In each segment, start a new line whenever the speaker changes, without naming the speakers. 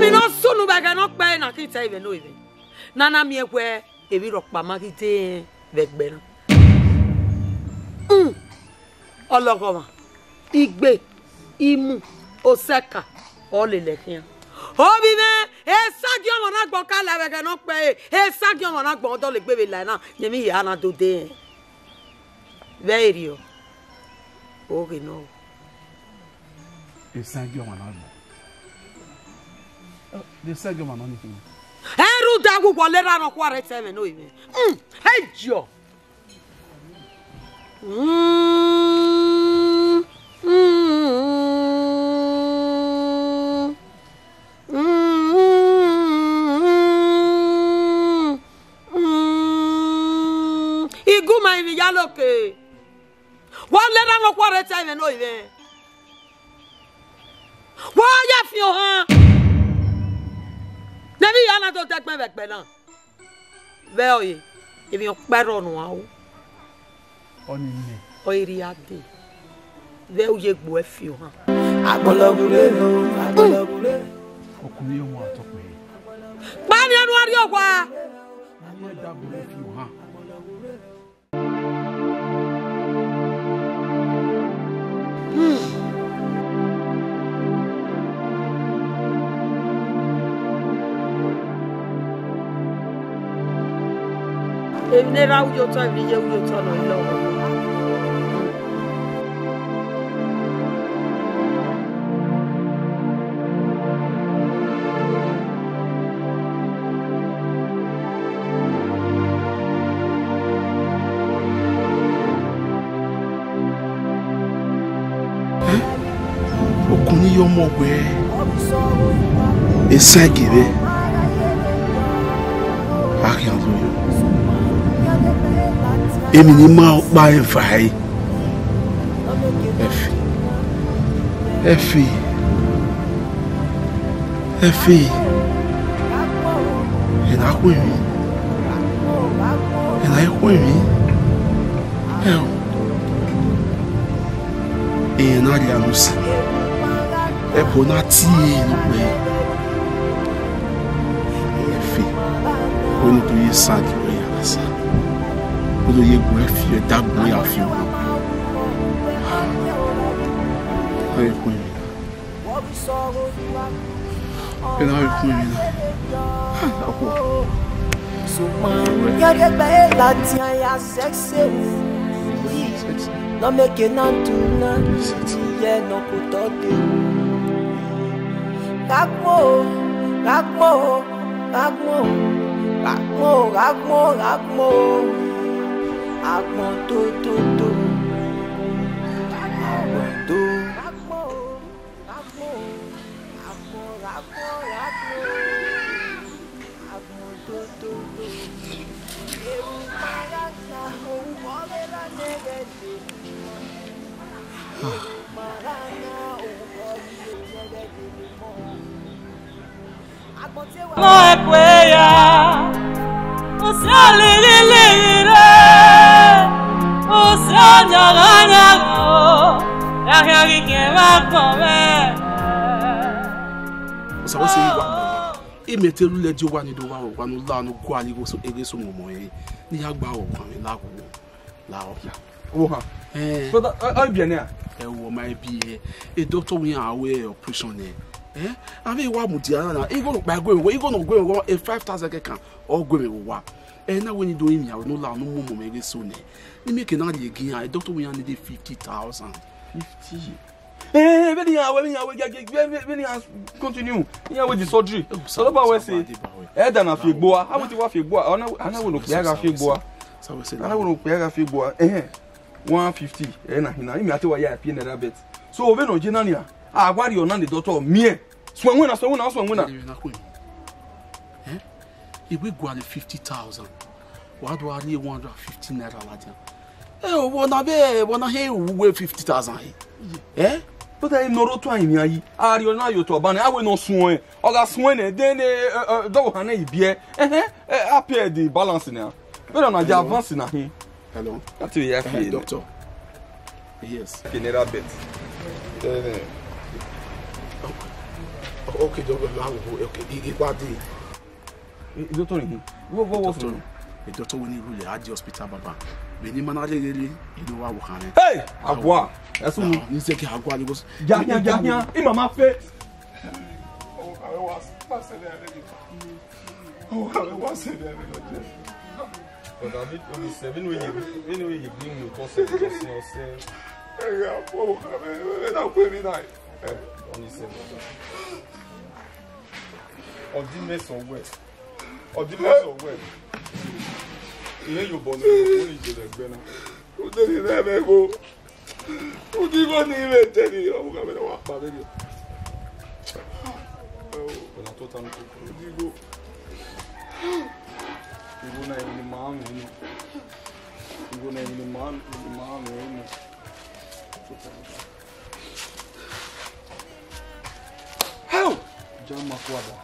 mi no sunu ba ga no pe na ki ta ibe no ibe. Nana mi ekwe e bi ro pa ma ki te begbe na. Ologoma. Igbe, imu, oseka, ole lekian. Obi me, sagi omo na gbon kala be ga no pe, sagi omo na gbon do le gbe be la na, yemi ya na do de. Very o. Okay no.
Sagi omo na gbon. The sagi omo na ni fun.
Eru da gugu le ra no kware teme no ibe. Ejo. Iguma imi yaloke. Wa le ra no kware teme no ibe. Wa ya fi o han. Nebi yana to tekme vekpe na. Ve oye. Ebi on pero no a o.
Oni me.
Oiri ade. Ve oye gbo e fi o han.
Agbologure no, agbologure.
Okunrin o mo atope.
Pa ni anu ari ogwa.
Aye da bo fi o han.
Nera uyo to every year uyo to no ilo.
Okuni yo mo gbe. Esagire. Arian do yo. Emi ni ma pa en vai. Efi. Ena ko mi. Ena ri anusi. E bonati no pe. Efi. Oni to ye sanki we yasa. Quando eu ia filho, tá bom, já filho. Aí com ele. Ele vai com ele. Não me que não tu não, é não putote. Ragmo, Agmon do.
Ça va c'est quoi? Et mettez le dieu wa ni do wa wa no la no kwa ni go so ege so momo yi. Ni agba wo kwa mi la o ya.
Wo ha. So that I bien ya.
Wo my be e doctor we away operation e. Ave wa mu dia na e go no pa go e go no go e 5,000 kan o go me wa. Na when you do him ya no la no momo ege so ne. Ni make na dey again e doctor we need 50,000.
50. Continue. Here with the surgery. So about we say. Eda na figboa. How much wa figboa? Ana we no pe ga figboa.
So we say.
Ana we no pe ga figboa. 150. Na hina. Imi ate wa ya pie na bet. So we no gina nia. Agwari o na the doctor mie. Swenwe na.
If we go at 50,000, what do I need 150 naira la? Wanna hear we 50,000.
But I know to any ayi. Ari na yo to ban. I will no swen. Oga swen e den do han e bie. Appear the balance now. We don't na advance na hin.
Hello.
That we have
doctor. Yes.
General bet.
Okay, okay,
Doctor ni. What was it?
The doctor when he rule at the hospital baba. When he manage really, you know what can.
Hey, agua. That's what
Ni se ki agua ni go.
Jahia. I mama fe.
Oh, I was passing there. Oh, I was there.
But I mean, only 7 when you bring your person to say.
Hey, oh, I will be nice.
Only 7. Or the mess of wet. Or the mess of wet. You your bone only to the banner.
Who did it ever go? Who did not even tell you? I'm going to walk by you.
When I thought I'm going to go. You go na in the man. You go na in the man. How? Jama kwada.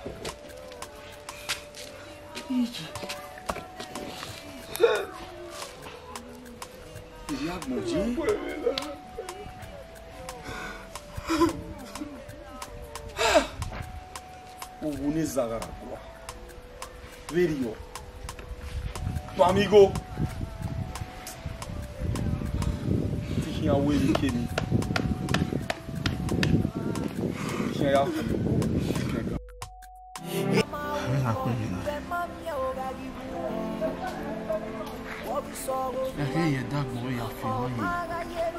Iji. Iya moji. Uni zagara kwa. Video. Tu amigo. Tinha o ele querido. Tinha já.
Hey, ya da go ya fi wani.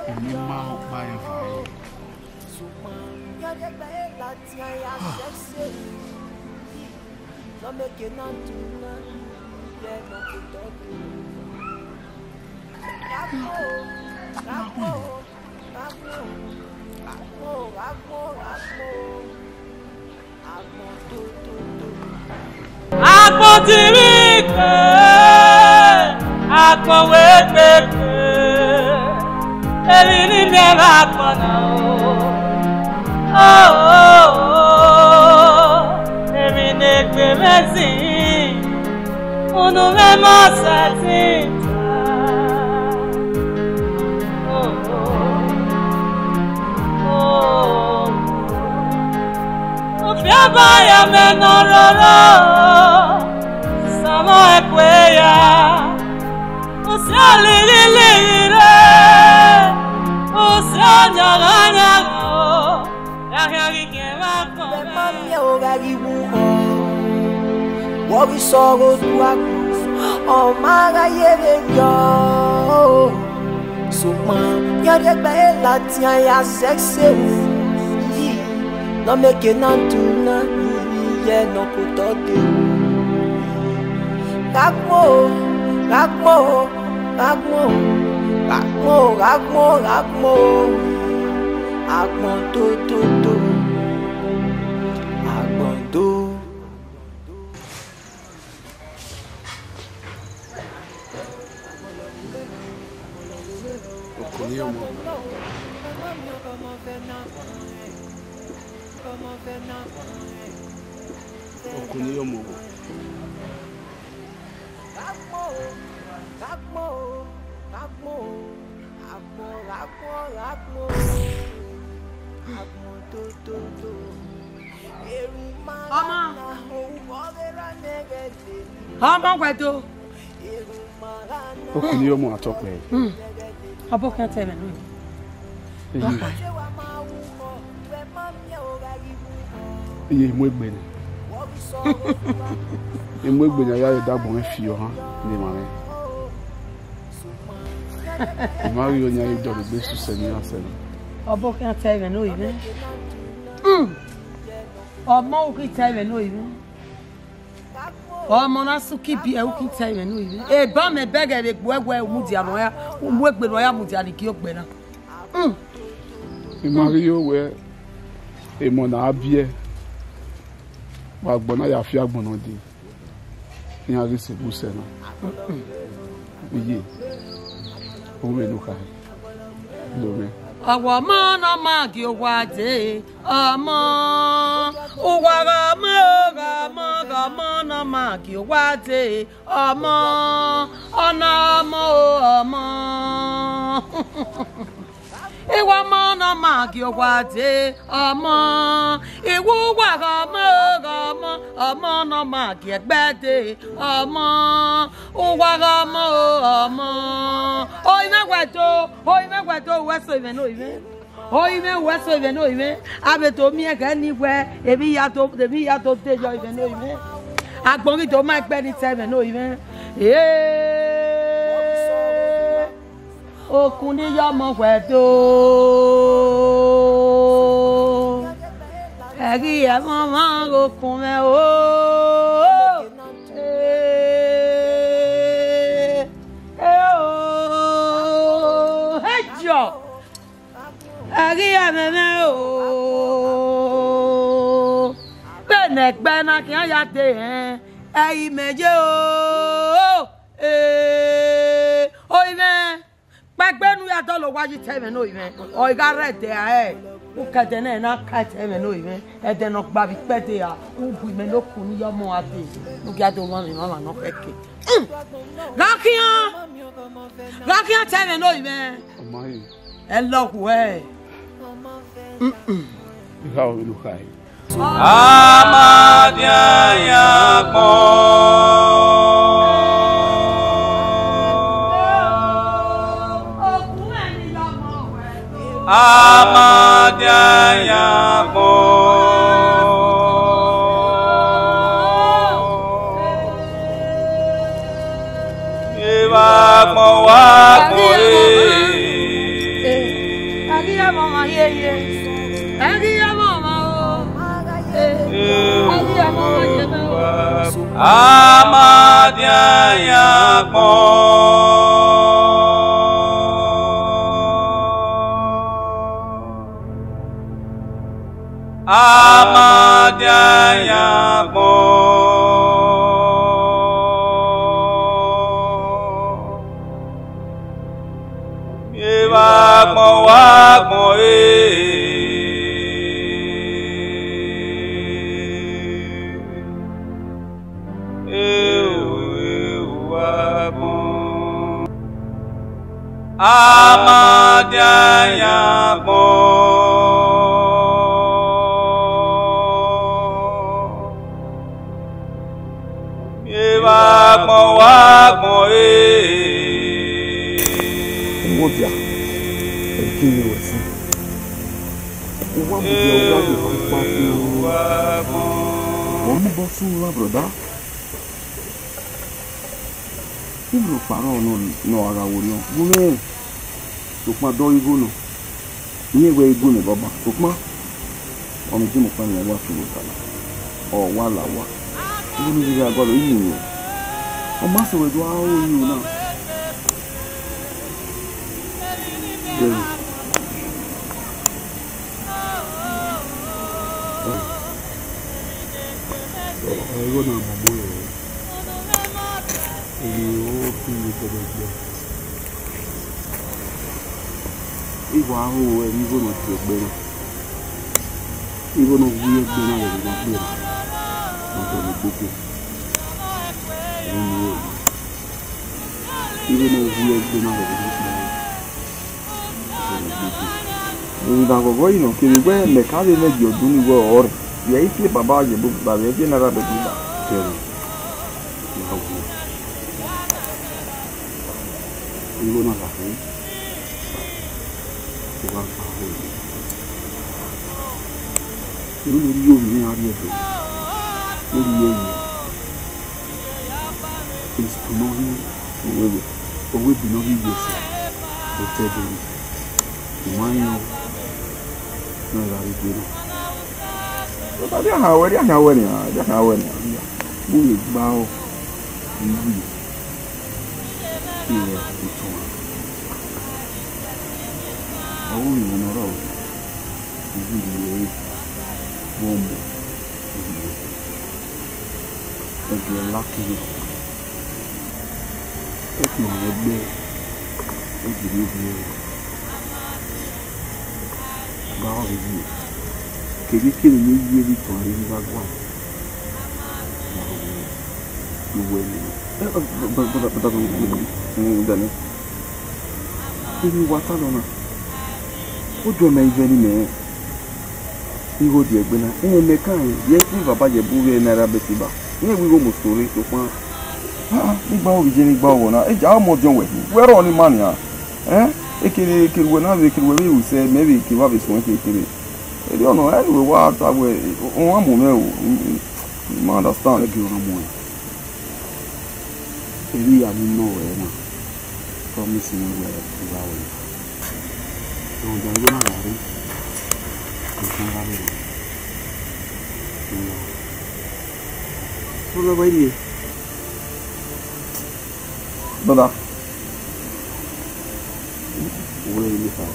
Emi ma ba ya vai.
Vaya menororo, samo equeya, usia lililire, usia nyaganyao, yahagi kemako.
Mami ogagi buho, wogi sogo tuaku, o maga yebenyo, suma yare bela tia ya sexe. No make it not to na yeah no put out the Agmo do
Okuni yo mo.
Ọmọ pẹ̀tọ́.
Okuni yo mo atọ́pẹ́.
Ọbọ̀ kan tẹ̀lé lóyún.
Iye mo egbe ni. Emo egbe ni aya dagbon e fi o han ni mare. Mario nya e do gbe suse ni ase.
Ọbọ̀ kan tẹ̀lé lóyún. Ọmọ òkè tẹ̀lé lóyún. Ọmọ na suki bi e òkè tẹ̀lé lóyún. E ba me bege de gbegbe mu di ano ya. Mu egbe no ya mu di ani ki o gbe na.
Mario we e mo na abie. Wa gbona ya fi agbona di. Ni a rise buse na. Oye. O me no ka. Do me.
Ọwọ́ mọ́ náà máa kí o wá dé ọmọ òwà ọmọ náà máa kí o wá dé ọmọ ọ̀nà ọmọ ọmọ ìwà ọmọ náà máa kí o wá dé ọmọ ìwúwà ọmọ náà máa kí ẹgbẹ́ dé ọmọ ọmọ oyin mẹ́wàá tó wẹ́sọ̀ ìwẹ̀ náà ìwẹ̀ oyin mẹ́wàá wẹ́sọ̀ ìwẹ̀ náà ìwẹ̀ abẹ́tò mi ẹ̀kẹ́ níwẹ̀ èmi yàtọ̀ tẹjọ ìwẹ̀ náà ìwẹ̀ agbọ̀nrín tó máa gbẹ́ ní tẹ̀wẹ̀ náà ìwẹ̀ okun ní yọmọ wẹ̀dọ́ ẹ̀rí ẹ̀mọ́ máa ń rokun mẹ́ o ẹjọ́ ẹ̀rí ẹ̀mẹ́mẹ́ o gbẹ̀nẹ̀gbẹ́ náà kí wọ́n yá dé ẹ̀yìn méje o oyin mẹ́ gbẹgbẹnu yàtọ̀ lọ wájú tẹmẹ n'o yìí mẹ ọ ìka rẹ tẹ ẹ o kẹtẹ náà n'a ká tẹmẹ n'o yìí mẹ ẹdẹ nọ gbabi pẹtẹ ya o bu mẹ n'o kun ní yọmọ wa tẹ o kí a tó wọn mi mama n'o fẹ ké lọkìyàn tẹmẹ n'o yìí mẹ ẹ lọkù ẹ.
Amadiya kpọ. Amadiya kpọ. Ìwà kpọ wá kpọ
Agiya mama yeye, agiya mama o, agiya mama yeme o.
Amadiya kpọ. Amadiya kpọ. Ìwà kpọ wá kpọ Amadiya kpọ. Ìwà kpọ wá kpọ
Mobia, ẹ̀kíni wẹ̀ sí. Owó àbùdí ọwọ́ àbùdí pápá fún un. Wọ́n mú bọ́ fún wa bùrọ̀dá. Ìlú pàrọ̀ nọ ara wò náà. Gúnmẹ́ tòpá dọ́ igbó nà. Ní ìwé igbó nà bàbá tòpá. Ọmọ tí mo pa ní ẹwà tó lò kàlà. Ọ̀wá làwà. Ìlú ní ìrírí agbọ́dọ̀ yìí nìyẹn. Ọmọ àṣẹwẹ̀ tó á ó yìí náà.
Ayọ̀ náà mọ̀ mọ́ ẹ̀rọ. Èyí ó fi mi gbọdọ̀ gbẹ.
Ìwà ahụ ẹni ìbò náà ti ẹgbẹ́ náà. Ìbò náà wí ẹgbẹ́ náà rẹ̀ náà gbé náà. Wọ́n tọ̀ ní gbogbo. Ẹ̀rọ ni ó. Ìbò náà wí ẹgbẹ́ náà rẹ̀ náà gbé náà. Ìdàgbọ̀gbọ́ yìí náà kiri pé mẹ̀kárí méjì ọdún ní ìwọ ọ̀rẹ́. Ìyá yìí tí bàbá àjẹ̀bó bàbá ẹgbẹ́ náírà bẹ̀rẹ̀ nígbà kẹrin. Ìyàwó. Ìbò náà làfẹ́. Ìwà àpáwọ̀ yìí. Ìlú lórí yóò ní àárí ẹ̀fẹ̀. Lórí ẹ̀yìn. Èsì náà ní owó ìbìnà bí ìgbésẹ̀. Ó tẹ́ bẹ̀rẹ̀. Ìwọ̀n ayọ̀ náà rà rí gbé náà. Ọ̀tá dí àhàwẹ̀ ni mo lè gbá ọ ìwé ilẹ̀ ìtàn àwọn ìwọ̀n ọ̀rọ̀ ìwé ìwé wọ́n mọ̀ ìwé ẹgbẹ́ lákìrì ẹkùn àwọn ẹgbẹ́ ẹgbẹ̀rẹ̀ obìnrin gbá ọ̀rọ̀ ìwé kékeré ní yé ní tàn rí nígbà gbà ìwé ni dani ìwé wata lọ́nà ó jọ ẹ̀mẹ́ ìfẹ́ ní mẹ́ẹ̀ Igo di egbena. Le kan ye ni baba je buwe na ra betiba. Ni we go mo story to pan. Nígbà wo je nígbà wo na. E ja mo jon we. Where on man ya. Ekele we na we we say maybe ki wa be so ekele. E don't know anyway what I we on am me o. You understand
Ege on mo. Eri ya ni no we na. Promise me we wa we. No ja go na ra. Hola, baby.
Brother.
Where are you from?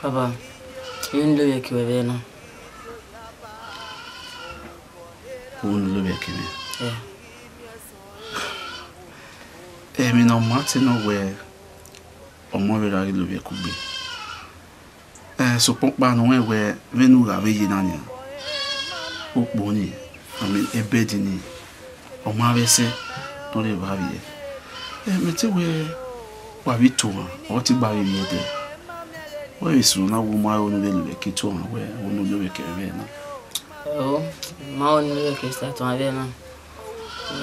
Papa, you know you can't be no.
Who know you can't?
Yeah.
Me no matter nowhere. Omo we ra lo be ku be. So pokpa no we venu ga we yina ni. Okpo ni, ebedi ni. Omo avese no le ba bi. Me te we wa bi to o ti gba bi de. Where is na woman who will be kito where who will be kevena?
Oh, ma on will be start on avena.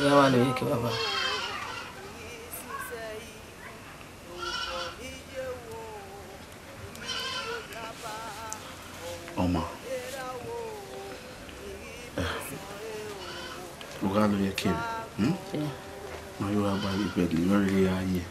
Ya wa le ke baba.
Oma. Lugar le ke.
Yeah.
Ma yo aba bi bed ni very aye.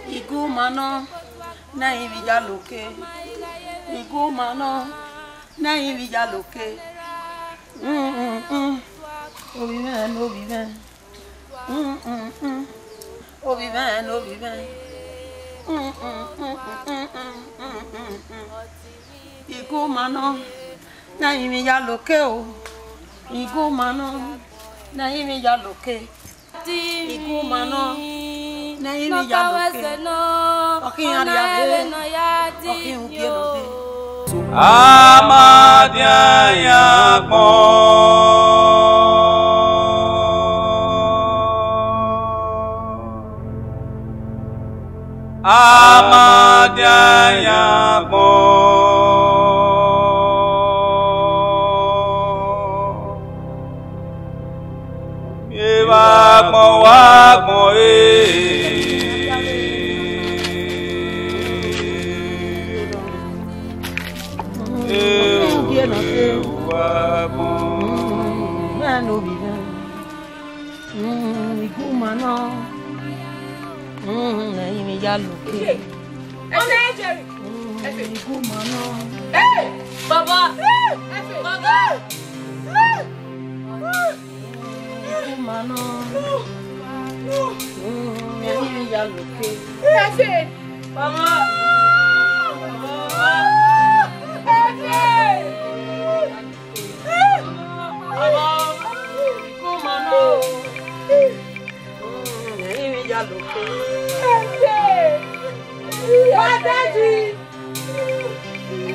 Igumano na ivija loke. Igumano na ivija loke. Obi man, obi man. Obi man, obi man. Igumano na ivija loke o. Igumano na ivija loke. Igumano na ivija loke. Okin ariabe. Okin ubienobe.
Amadia yakmo. Amadia yakmo. Wakmo
Ẹyin mi yá lókè.
Ọ̀nà ẹ̀jẹ̀ rẹ̀.
Igun mọ̀ náà.
Bàbá. Bàbá.
Igun mọ̀ náà. Ẹyin mi yá lókè.
Bàbá.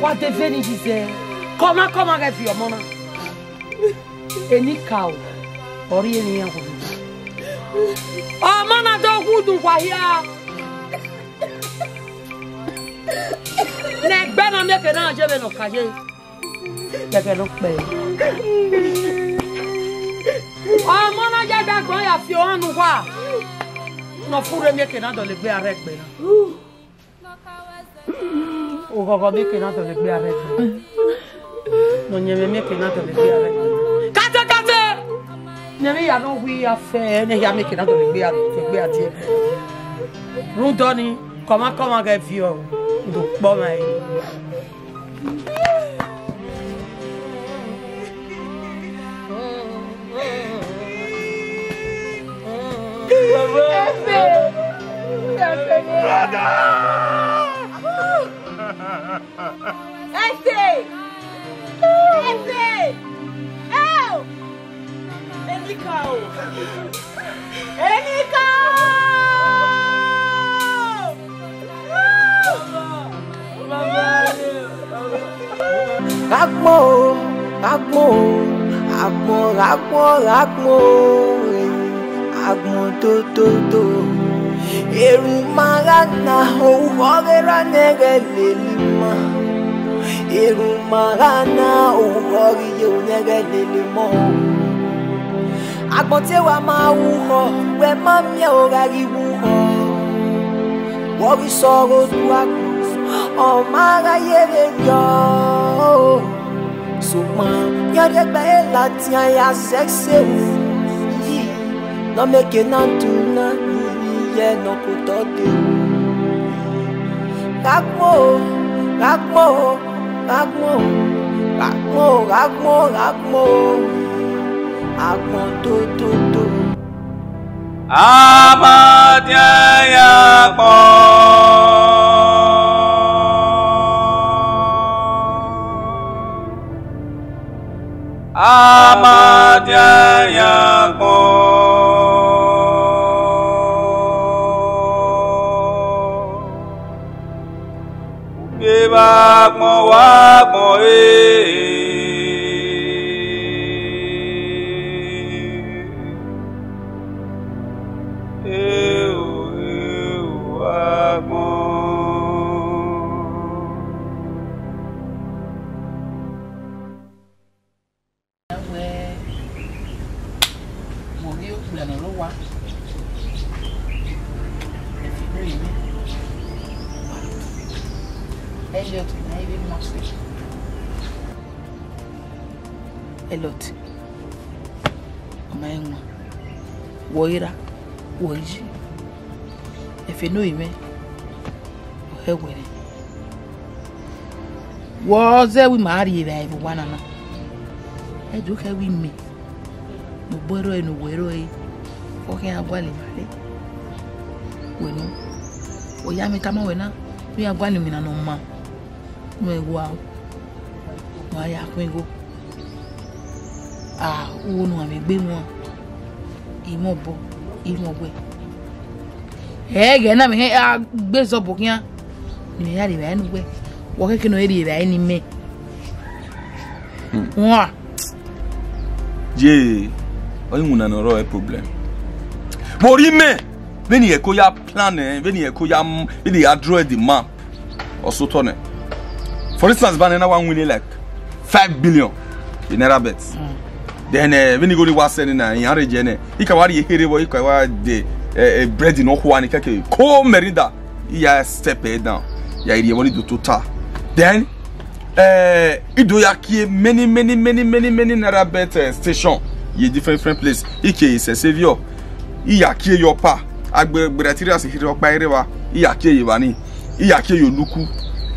What the finish is there? Come on, get your mama. Any cow or any other. Oh, mana don't who do what here. Neck better make it on Jevin of Kaje. They can look play. Oh, mana get that boy a few on what? No food making out of the bear red bear. O gogo mi ke na to le gbe are no nyeme mi ke na to le gbe are kate nyeme ya no wi afe ne ya mi ke na to le gbe ati rudoni koma ga vio do po mai
Brother. Este! Eu! Enicau!
Agmo to Eru marana o hogera negelelima Eru marana o hori yo negelelimo Agmo te wa ma uho we ma mi o gari uho Wori soro tu agmo o mara yere yo Suma yade be la tia ya sexe No make na tuna no kutote Ragmo Agmo to
Amadia Yagmo Amadia Yagmo Wagmo
Elot. Omaenwa. Woira. Woiji. Efe no ime. Ohewere. Woze we marry eve one ana. Eduka we me. No boro e no wero e. Oke agwali mare. Weno. Oyami kama wena. Mi agwali mina no ma. No egwa. Wa ya kwego. Uno amegbe won imobo imogbe ge na me gbe zobo kian ni ya ri ba enu gbe wo keke no ri ba ni me wa
je oyin una no ro e problem mori me veni e ko ya plan veni e ko ya veni ya draw the map also turn for instance banana one win like 5 billion in naira bets. Then when you go to Wassen na in Arjene, you can worry here boy you can the bread no one keke ko merida ya step down ya iri woni do total then ido ya kie many naira bet station ye different place ike is a savior ya kie your pa agbe bretria se hiri okpa irewa iya ke yewani iya ke yoluku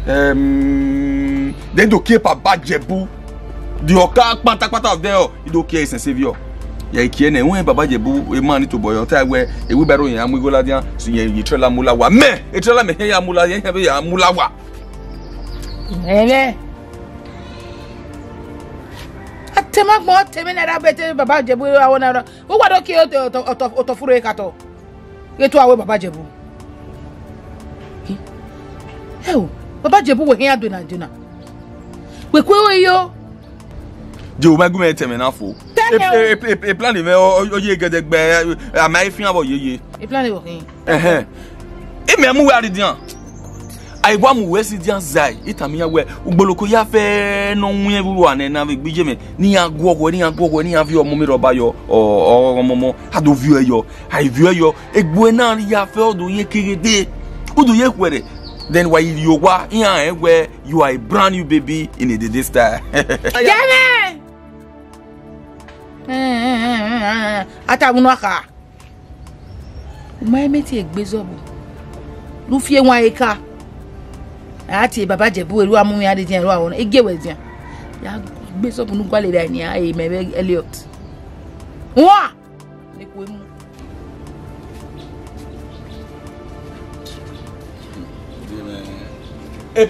then do ke Baba Jebu the oka pata of there do ke is savior ya ikie na enwe Baba Jebu e man to boy ota we e we bero yan amugola dia so ye trela mula wa me e trela me ya mula ya mula wa
Atema gbo temi na rabete Baba Jebu awona o gba do ki o furo e kato eto awe Baba Jebu Ewo Baba Jebu we yan adona dona we kwe yo
Jebu magume teme na fo e plan me oye gedegbe amai fin abo yeye
e plan wo kin
e me mu we aridian ai gwa mu we si dian zai itamiya we ugboloko ya fe no nwe ruru ane na be gbije me ni agwo ni avi omo mi roba yo omomo ado view eyo ai view eyo egbo na ya fe odo ye kerede odo ye kwere then why you wa here where you are a brand new baby in a day style
Jame ata bunu aka meti egbezobu lu fie wan eka ati Baba Jebu eru amumi ade din eru awon egewe din ya gbezobu nu gwale dai ni ai mebe Elliot wa ni ko mu
a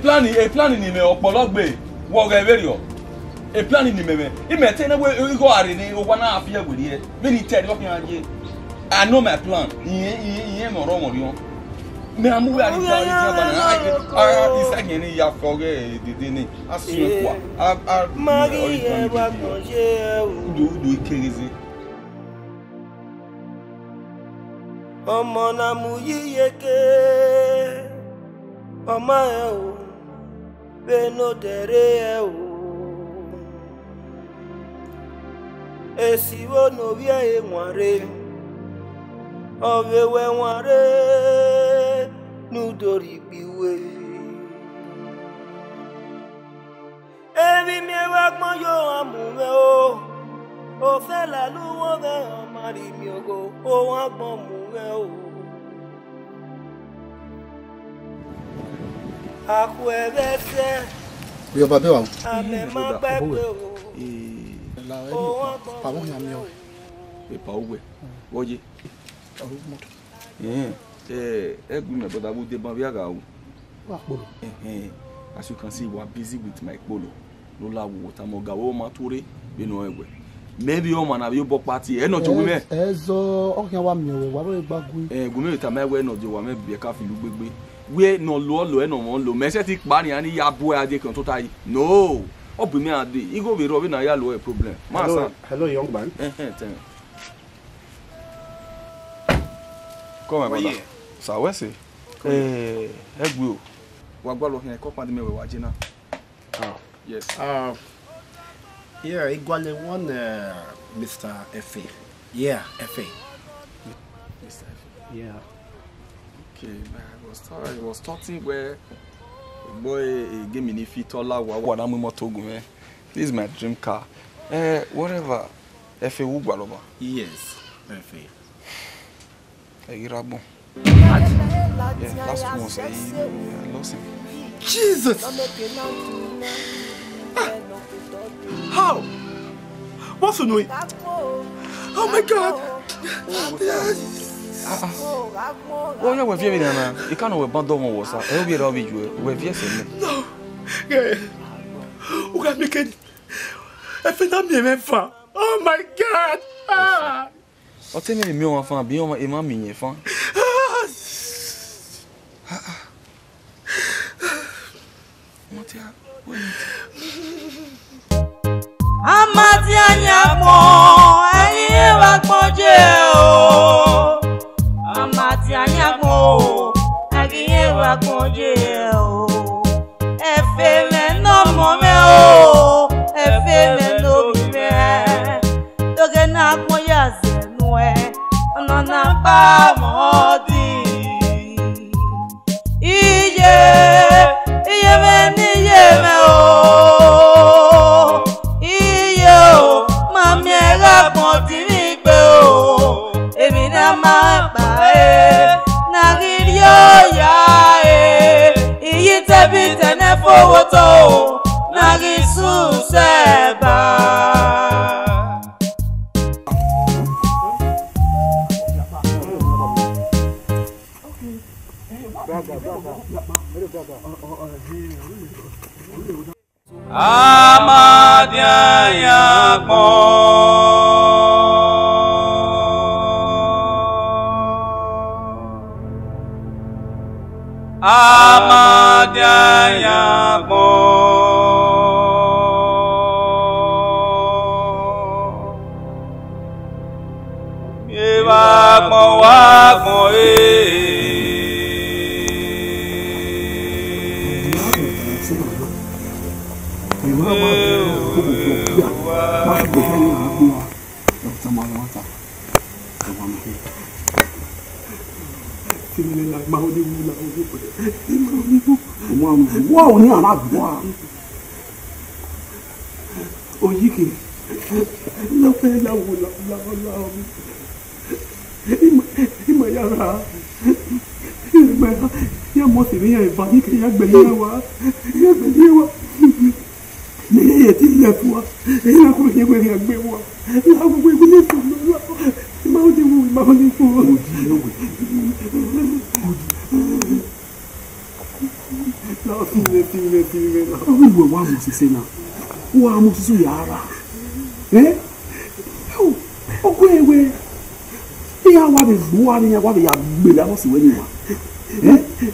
plan ni me opologbe wo ga eberio a plan ni me imete na we go are ni o na afia gweri e me ni tell what can anje I know my plan iye mo ro mo ri me amu we are the bana is again ya forge de ni asu kwa mari e wa konje do ikereze
ọmọ na mu yiyeke ọmọ ẹ o beno dere ẹ o esi wo no wie e nware obewe nware nudori biwe ebi mi wa gbon yo amume o fe la lu wo be mari mi ogo o wa gbon mu o akwebese
yo babe wa
ame ma gbegbe o
la pa won ya mi o
e pa owe oje egwu me brother wo dey ban bi aga o
wa polo
as you can see we are busy with my polo no la wo ta mo ga wo ma tore be no egwe maybe o man abi o bo party e no jo we me
ezo o yan wa mi o wa bo gbagun
gumi ta me we no jo wa me bi ka fi lu gbegbe we no lo e no mo lo me se ti pa ni ani ya bo ade kan to tai no obi me ade e go be ro be na ya lo e problem ma sa
hello young man
tell come on brother sa we se egbe o wa gba lo hin ko pa di me we wa jina yes
yeah equally one Mr. F.A. yeah F.A.
Mr. F.A.
yeah
okay I was starting where boy give me ni fitola wa na mu moto gun this is my dream car whatever F.A. wu gba lo ba
yes F.A.
Irabon. Yeah, last once I lost him.
Jesus! How? What's the noise? Oh my God!
Oh, you were very na. You can't know about one was. I hope you're all with you. We're very similar.
No. Yeah. Who can make it? I feel I'm here, man. Oh my God! Ah!
O te me mi o afan bi o ma e ma mi yen fan.
Amati anyamo ayi wa gboje o. Amati anyamo ayi wa gboje o. Efe me no mo me o. Efe me no bi me. Toge na mo ya Nana pa modi iye me ni ye me o iye o ma mi era kon ti mi pe o èmi na ma pa
Wow, ni ana gwa. Oyike. Lo pe la wo la. Ima yara. Ima ya mo se ya ba ni ke ya gbe ni wa. Ya gbe ni wa. Ni ye ti le fún wa. E la ko ye gbe ya gbe wa. La ko gbe ni fún wa. Ma o di wo, ma o di fún. No, fine. Uwe wa musisi na. Wa musisi yara. Ogwewe. Iya wa be buwa ni ya wa be ya gbe la so we ni wa.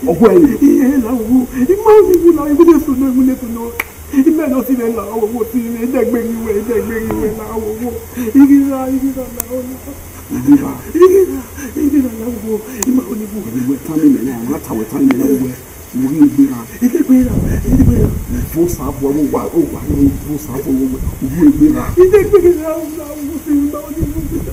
Ogwewe. La wo. Ima ni bu la ibu de so no. Ime no si le la wo ti le degbe ni we la wo. Igira la wo. Igira la wo. Ima oni bu. We tami me na ma ta we tami me na we. Uri ìgbéra fún sáàbù ọmọ wà ó wà ní fún sáàbù ọmọ òwú ìgbéra. Ìgbéra ọ̀la òwú sí ìgbà ọdún ìgbéra.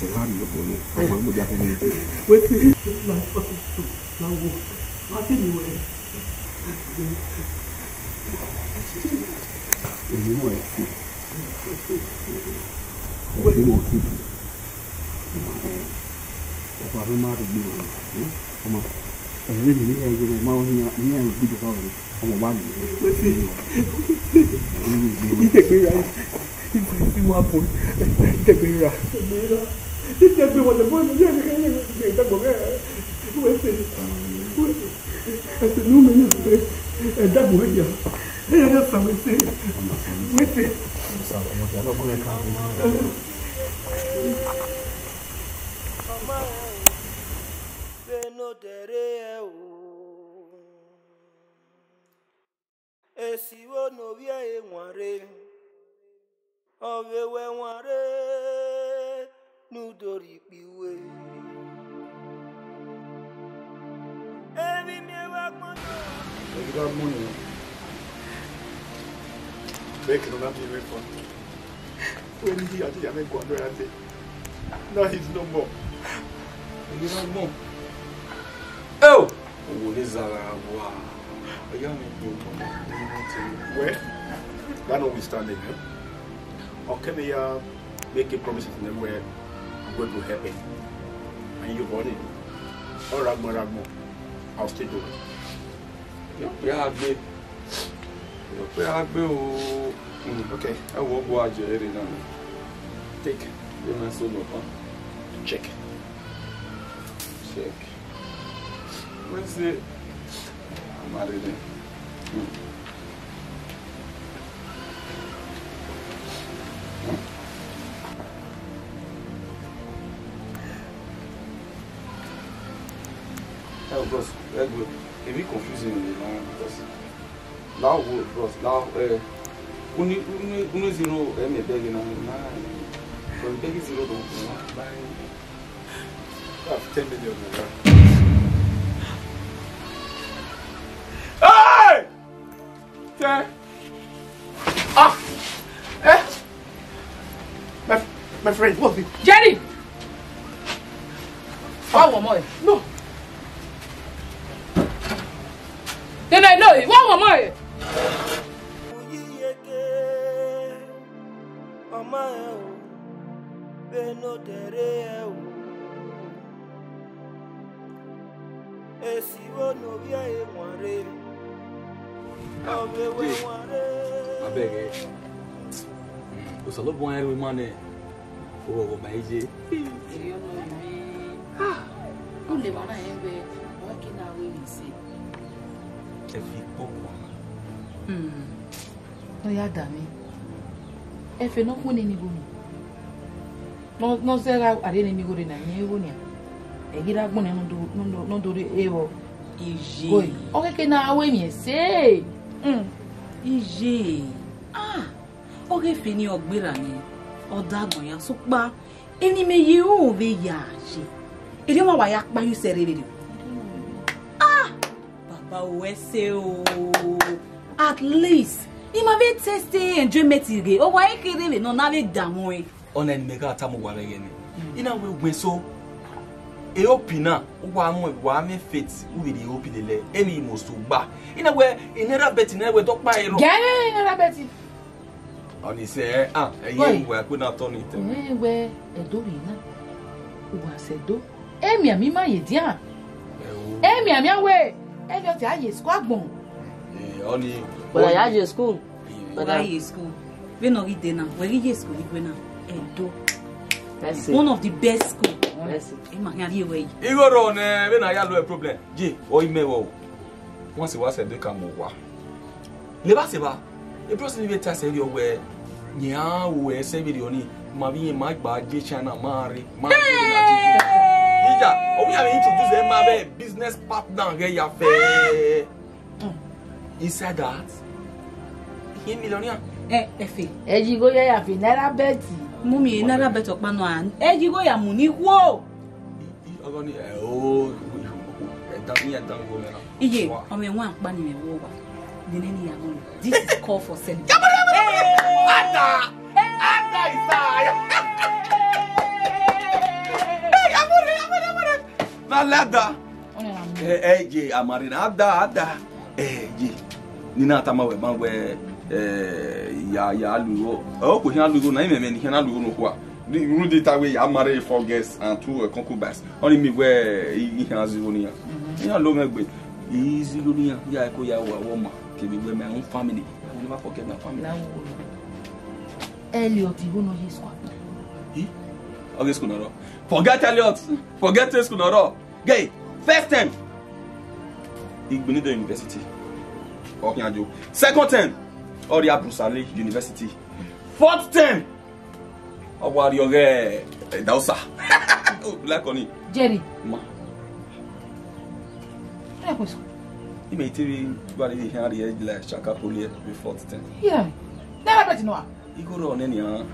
Ẹ̀ka mi ló bọ̀ ní àwọn ọmọdé akẹ́kọ̀ọ́ yìí. Wẹ́tí láwọ̀ akẹ́kọ̀ọ́ rẹ̀. Èmi mọ̀ ẹ́ sí. Wẹ́tí mọ̀ sí. Ọba ló máa dùn gbé ọmọ ẹ̀rí mi níyà ìgbé náà máa ń níyà ìgbé bá wọn ọmọ bá mi. Ìdẹ̀gbéra ìwà bò ìdẹ̀gbéra ìdẹ̀gbé wọn lè bọ́ ní ilé ẹ̀ka ẹ̀ka ìdẹ̀gbọ̀ rẹ̀ wẹ́sẹ̀ ẹ̀sẹ̀ ní omi ní ìfẹ́ ẹ̀dàgbọ̀ ẹ̀yà ẹ̀yà náà sàn wẹ́sẹ̀.
Esiwo no via e nware owewe nware nudori piwe ebi mi wa gbon
Ega money. Make no be way for. When he had to make 100 day. Now he's no more.
He's no more. Oh, Zara.
Where? That notwithstanding, or can we make a promise to them where what will happen? And you got it. Or Ragmo, I'll still do it.
Yeah, okay. I won't go out here now. Take.
Check.
Let's see. I'm married. Oh, boss, very good. A bit confusing, because now, boss, now, only 0, I'm begging now. From begging 0 to
10 million.
Hey! Okay.
Ah! My friend, what's it?
Jerry! One more.
No.
Then I know it. One more.
I beg you. It's a little boy with money. Oh, my J.
On les mana embe, working away we say.
If you go.
Oh ya dami. Efe no fune ni bumi. No sera arene mi gore na nyewo ni. Egira gbon no do ewo.
Ije.
Boy, okay na awe mi say.
Ije. Oge fini ogbera ni. Odagbon ya so pa. Eni me ye o be ya je. Ede ma wa ya pa yu serere. Baba o ese o. At least he ma be tasty enjoyment ige. O wa ekere no na be damu e.
Ona ni mega atamu wala yene. Ina we gwen so e opina wa mo wa me fit we dey open le emi mo so gba. Ina we inera bet na we to pa iro.
Gere inera bet.
Oni say eye we ko na turn it.
We edori na. Wa sedo. Emi ami ma ye dia. Emi ami awe. Emi o ti aye squad gbon.
Oni
But I had school. But I had school. We no read now. We read school. We now. Edo. That's one of the best school. That's it. Emma, you way.
Igoro ne we na ya lo problem. Je, o ime wo. Wọ́n sì wá se de kan mo wa. Le ba se ba. E person ni be ta se ri o we. Nya wo e se video ni. Ma bi ma gba je channel ma ri. Ma ri na ji. Ija, o bi am introduce them ma be business partner ge ya fe. He said that. He millionaire.
Efe.
Ejigo ya fi naira bet.
Mummy naira bet opano an. Ejigo ya muni wo.
Ogoni o dan ya dan go mena.
Iye, o me wan pa ni me wo wa. The name ya go. This is call for selling.
Ada! Ada Isaiah! Hey, amore. Na lada. Je, amarina ada. Je. Nina tamawe mangwe ya lugo. O ko hia lugo na imeme ni hia lugo no kwa. Ru data we ya marry 4 guests and 2 concubines. Only me where hia zero ni ya. Hia lo ngbe. Easy lo ni ya ko ya wa ma. Ke be my own family. I will never forget my family.
Elliot, you know his squad.
Okay, school no. Forget Elliot. Forget school no. Gay. First time. Igbinido University. Okinjo. Second term, Oria Brusale University. Fourth term, Owarioge Dausa. Like on it.
Jerry.
Ma. You may tell me what he had the edge like Shaka Polier before 10.
Yeah. Never bet no.
You go on any you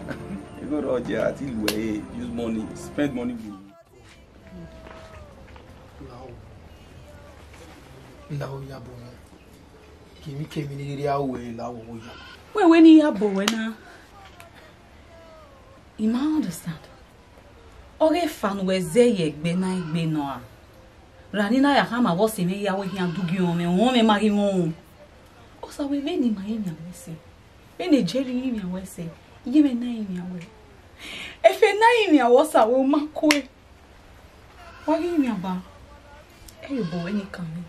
go on there till we use money, spend money.
Lao ya bono. Kimi kemi ni ri awe lao ya.
We ni ya bo we na. You ma understand. Oge fan we ze ye gbe na igbe no a. Rani na ya kama wo se me ya we hian dugi o me mari won. O sa we ni ma yin ya we se. We ni Jerry yin ya we se. Ye me na yin ya we. Efe na yin ya wo sa we ma ko e. Wa yin ya ba. E bo we ni kan mi.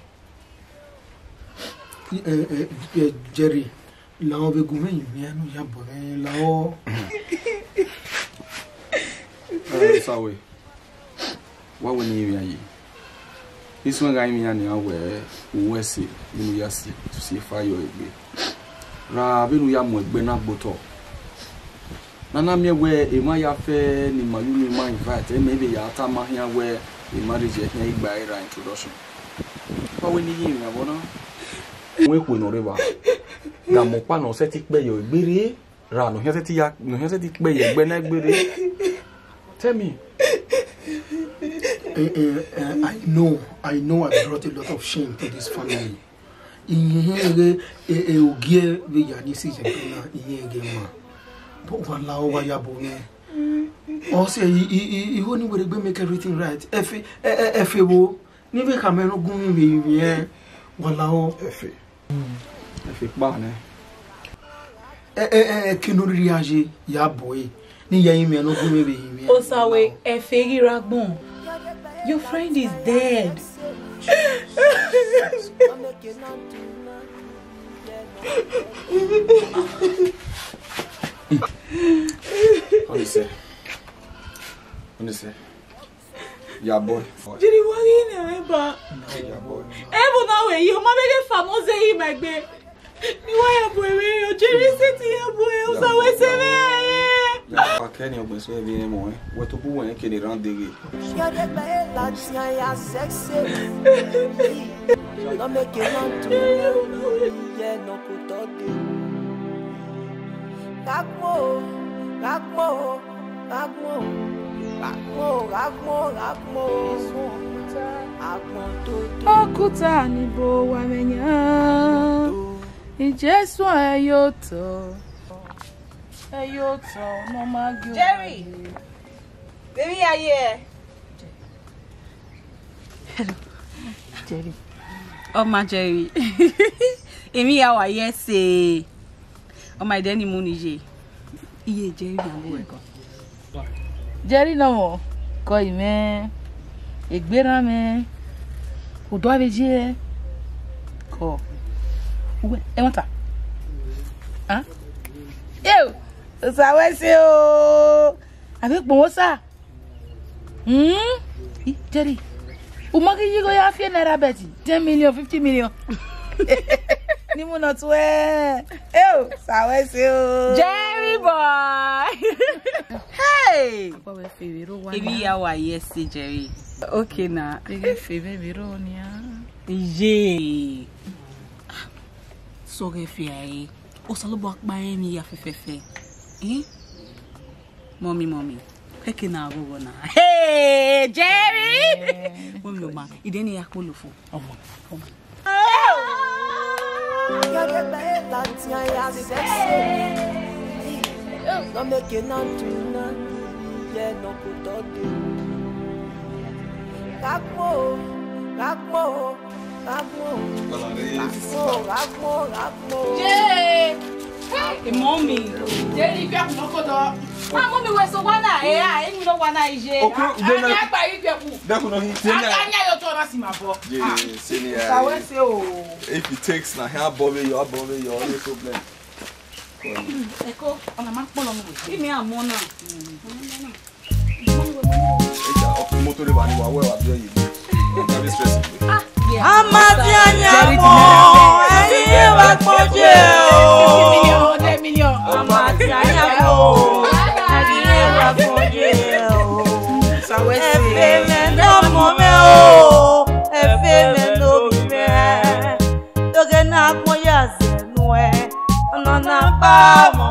Jerry, lao be gume yimiano ya bone lao.
Sawe. What we need here? This one guy me and we wesi binu yasi to see fire egbe. Ra binu ya mo egbe na boto. Nana me we e ma ya fe ni ma you ma invite maybe ya ta ma here we the marriage here igba era introduction. What we need here abona. We ko no rewa. Da mo pa no se ti pe yo egbere ra no here se ti ya no here se ti pe ye egbe na egbere. Tell me.
I know I brought a lot of shame to this family. Iye ogie we ya ni si je na iye ge ma. But wala o wa ya bo ni. O say he only will make everything right. Efe wo ni we kamero gun mi yen wala o efe pa ne. Kinu reage ya boy. Ni yen mi no gun mi be yen.
O sawe efe riragbon. Your friend is dead.
How you say? What you say? Yeah, boy.
Jerry, what in Eba?
Yeah, boy.
Eba now you ma make famous say my baby. You why boy we Jerry city boy o sa we se me.
Yeah, Kenny o so e bien mo. What to bu en ke ni randere.
Ya de bella tia ya sexy. No make you want to yeah no put out the
Okuta ni bo wa menya Ijesu ayoto no magyo
Jerry, baby, are you here?
Hello, Jerry.
Oh my Jerry. Emi ya wa yese. Oh my Danny Munije. Iye Jerry na wo eko.
Jerry no mo ko ime egbera me odo aveje ko uwe e wanta ah eu sawe se o abe gbon sa Jerry o magi yigo ya fi naira beti 10 million 50 million ni mo not we eu sawe se o
Jerry boy. Hey.
Papa we fewero wa
Emi ya wa yese Jerry. Okay na.
Bege fewero ni a.
Ye. So ge fi ai. O salo bo akpa emi ya fefefe. Mommy. Peke na agogo na. Hey, Jerry. Mommy ma, ideni ya kolofo. Omo.
Ya de bella tia ya sexy. No make you not to none. Yeah, no put out the
Hey, mommy.
Jerry fi akun kodo.
Mommy we so wana emi no wana ije.
Ani agba yi fi akun.
That no hit.
Anya yo to na simabo.
Yeah, senior.
Sawe se o.
If it takes na hair bobby, your no problem.
Eko, ona ma polo mo. Emi amona.
Motor le bani wa we wa bi yi. Don't be stressed.
Amadianya mo, eyi wa poje o.
10 million.
Amadianya mo, eyi wa poje o.
Sawe se.
Efe me no mo me o, efe me no me. Toge na mo ya ze nuwe, ona na pa mo